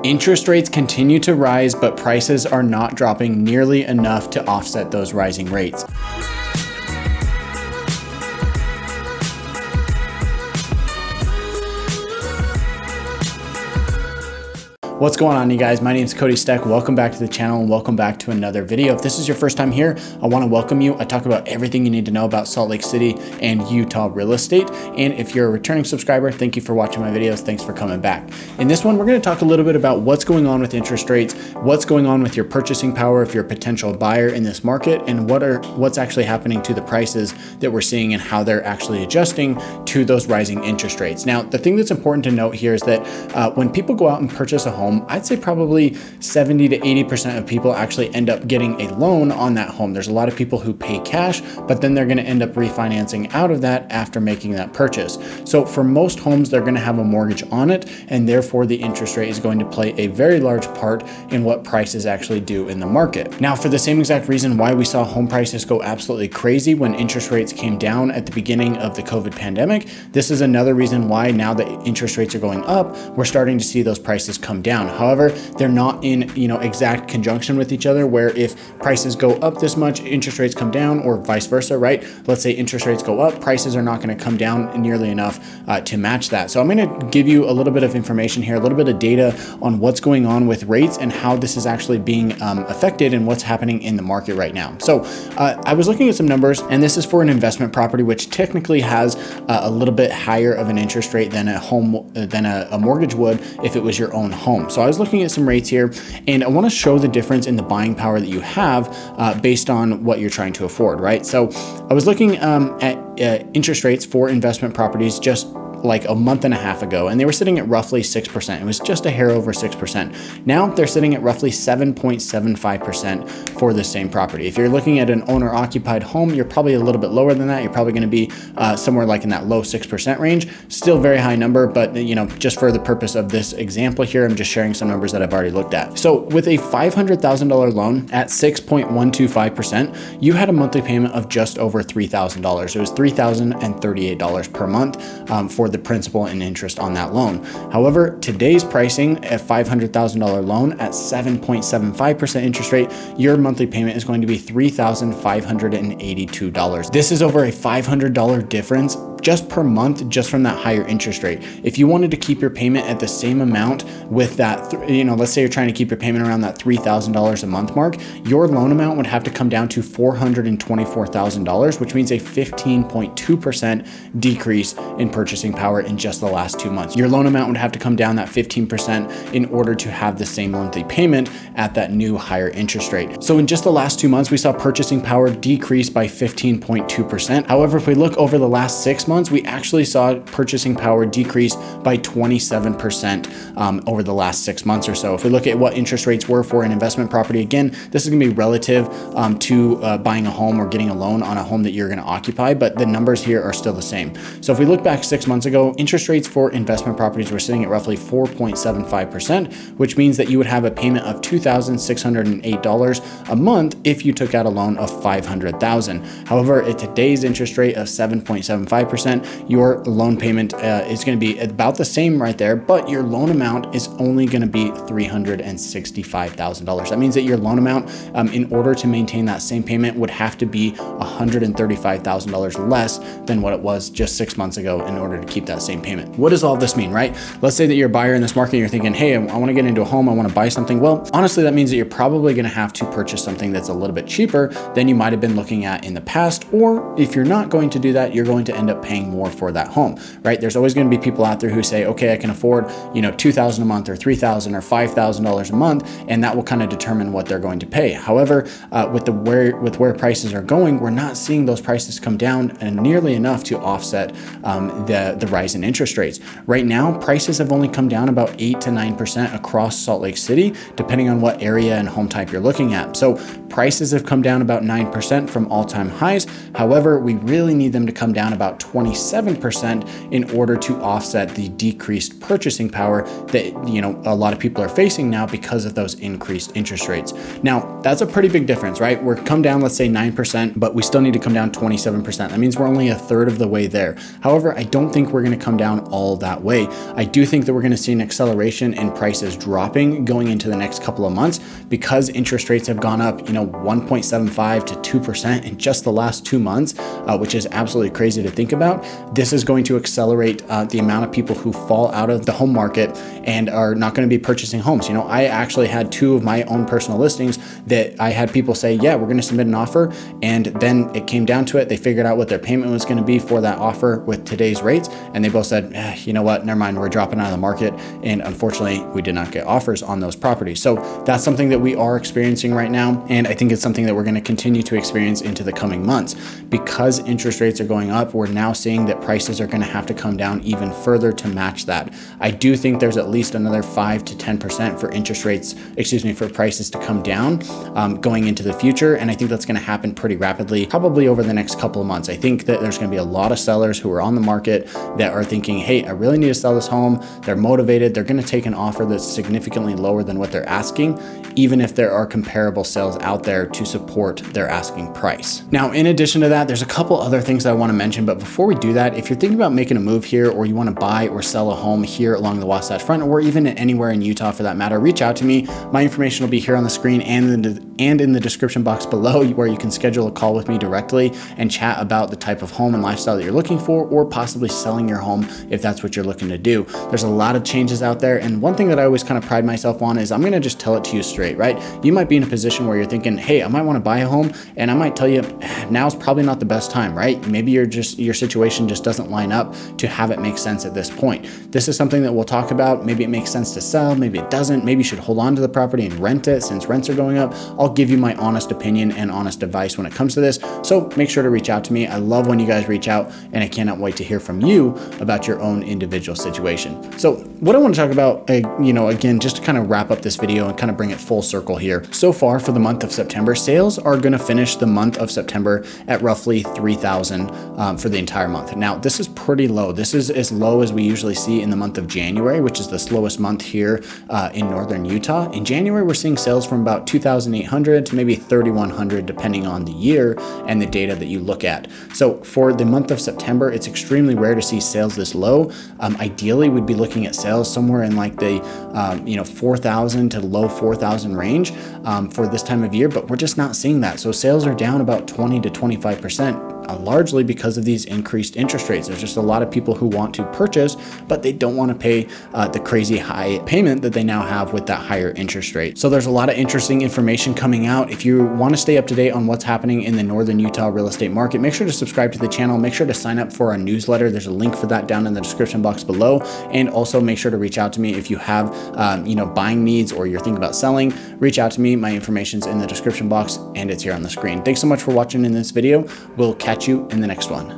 Interest rates continue to rise, but prices are not dropping nearly enough to offset those rising rates. What's going on, you guys? My name is Cody Steck. Welcome back to the channel and welcome back to another video. If this is your first time here, I want to welcome you. I talk about everything you need to know about Salt Lake City and Utah real estate. And if you're a returning subscriber, thank you for watching my videos. Thanks for coming back. In this one, we're going to talk a little bit about what's going on with interest rates, what's going on with your purchasing power if you're a potential buyer in this market, and what's actually happening to the prices that we're seeing and how they're actually adjusting to those rising interest rates. Now, the thing that's important to note here is that when people go out and purchase a home, I'd say probably 70 to 80% of people actually end up getting a loan on that home. There's a lot of people who pay cash, but then they're going to end up refinancing out of that after making that purchase. So for most homes, they're going to have a mortgage on it, and therefore the interest rate is going to play a very large part in what prices actually do in the market. Now, for the same exact reason why we saw home prices go absolutely crazy when interest rates came down at the beginning of the COVID pandemic, this is another reason why now that interest rates are going up, we're starting to see those prices come down. However, they're not in exact conjunction with each other, where if prices go up this much, interest rates come down, or vice versa, right? Let's say interest rates go up, prices are not going to come down nearly enough to match that. So I'm going to give you a little bit of information here, a little bit of data on what's going on with rates and how this is actually being affected and what's happening in the market right now. So I was looking at some numbers, and this is for an investment property, which technically has a little bit higher of an interest rate than a mortgage would if it was your own home. So I was looking at some rates here, and I want to show the difference in the buying power that you have based on what you're trying to afford, right? So I was looking at interest rates for investment properties just like a month and a half ago, and they were sitting at roughly 6%. It was just a hair over 6%. Now they're sitting at roughly 7.75% for the same property. If you're looking at an owner occupied home, you're probably a little bit lower than that. You're probably going to be somewhere like in that low 6% range. Still very high number, but just for the purpose of this example here, I'm just sharing some numbers that I've already looked at. So with a $500,000 loan at 6.125%, you had a monthly payment of just over $3,000. It was $3,038 per month for the principal and interest on that loan. However, today's pricing at $500,000 loan at 7.75% interest rate, your monthly payment is going to be $3,582. This is over a $500 difference just per month, just from that higher interest rate. If you wanted to keep your payment at the same amount with that, let's say you're trying to keep your payment around that $3,000 a month mark, your loan amount would have to come down to $424,000, which means a 15.2% decrease in purchasing power in just the last 2 months. Your loan amount would have to come down that 15% in order to have the same monthly payment at that new higher interest rate. So in just the last 2 months, we saw purchasing power decrease by 15.2%. However, if we look over the last 6 months, we actually saw purchasing power decrease by 27% over the last 6 months or so. If we look at what interest rates were for an investment property, again, this is going to be relative to buying a home or getting a loan on a home that you're going to occupy, but the numbers here are still the same. So if we look back 6 months ago, interest rates for investment properties were sitting at roughly 4.75%, which means that you would have a payment of $2,608 a month if you took out a loan of $500,000. However, at today's interest rate of 7.75%, your loan payment is going to be about the same right there, but your loan amount is only going to be $365,000. That means that your loan amount, in order to maintain that same payment, would have to be $135,000 less than what it was just 6 months ago in order to keep that same payment. What does all this mean, right? Let's say that you're a buyer in this market and you're thinking, hey, I want to get into a home, I want to buy something. Well, honestly, that means that you're probably going to have to purchase something that's a little bit cheaper than you might have been looking at in the past, or if you're not going to do that, you're going to end up paying more for that home, right? There's always going to be people out there who say, okay, I can afford, $2,000 a month or $3,000 or $5,000 a month, and that will kind of determine what they're going to pay. However, with where prices are going, we're not seeing those prices come down and nearly enough to offset the rise in interest rates. Right now, prices have only come down about 8 to 9% across Salt Lake City, depending on what area and home type you're looking at. So prices have come down about 9% from all-time highs. However, we really need them to come down about 20 27% in order to offset the decreased purchasing power that, you know, a lot of people are facing now because of those increased interest rates. Now, that's a pretty big difference, right? We're come down, let's say 9%, but we still need to come down 27%. That means we're only a third of the way there. However, I don't think we're going to come down all that way. I do think that we're going to see an acceleration in prices dropping going into the next couple of months because interest rates have gone up, you know, 1.75 to 2% in just the last 2 months, which is absolutely crazy to think about. This is going to accelerate the amount of people who fall out of the home market and are not going to be purchasing homes. You know, I actually had 2 of my own personal listings that I had people say, yeah, we're going to submit an offer. And then it came down to it. They figured out what their payment was going to be for that offer with today's rates. And they both said, you know what, never mind, we're dropping out of the market. And unfortunately, we did not get offers on those properties. So that's something that we are experiencing right now. And I think it's something that we're going to continue to experience into the coming months. Because interest rates are going up, we're now seeing that prices are going to have to come down even further to match that. I do think there's at least another 5 to 10% for interest rates, for prices to come down going into the future. And I think that's going to happen pretty rapidly, probably over the next couple of months. I think that there's going to be a lot of sellers who are on the market that are thinking, hey, I really need to sell this home. They're motivated. They're going to take an offer that's significantly lower than what they're asking, even if there are comparable sales out there to support their asking price. Now, in addition to that, there's a couple other things that I want to mention. But before we do that, if you're thinking about making a move here, or you want to buy or sell a home here along the Wasatch Front, or even anywhere in Utah for that matter, reach out to me. My information will be here on the screen and in the description box below, where you can schedule a call with me directly and chat about the type of home and lifestyle that you're looking for, or possibly selling your home if that's what you're looking to do. There's a lot of changes out there. And one thing that I always kind of pride myself on is I'm going to just tell it to you straight, right? You might be in a position where you're thinking, hey, I might want to buy a home. And I might tell you, now's probably not the best time, right? Maybe your situation just doesn't line up to have it make sense at this point. This is something that we'll talk about. Maybe it makes sense to sell. Maybe it doesn't. Maybe you should hold on to the property and rent it since rents are going up. I'll give you my honest opinion and honest advice when it comes to this. So make sure to reach out to me. I love when you guys reach out, and I cannot wait to hear from you about your own individual situation. So what I want to talk about, again, just to kind of wrap up this video and kind of bring it full circle here. So far for the month of September, sales are going to finish the month of September at roughly 3,000 for the entire month. Now, this is pretty low. This is as low as we usually see in the month of January, which is the slowest month here in northern Utah. In January, we're seeing sales from about 2,800 to maybe 3,100, depending on the year and the data that you look at. So for the month of September, it's extremely rare to see sales this low. Ideally, we'd be looking at sales somewhere in like the 4,000 to low 4,000 range for this time of year, but we're just not seeing that. So sales are down about 20 to 25%. Largely because of these increased interest rates. There's just a lot of people who want to purchase, but they don't want to pay the crazy high payment that they now have with that higher interest rate. So there's a lot of interesting information coming out. If you want to stay up to date on what's happening in the northern Utah real estate market, make sure to subscribe to the channel. Make sure to sign up for our newsletter. There's a link for that down in the description box below. And also make sure to reach out to me if you have buying needs or you're thinking about selling. Reach out to me. My information's in the description box and it's here on the screen. Thanks so much for watching in this video. We'll catch you in the next one.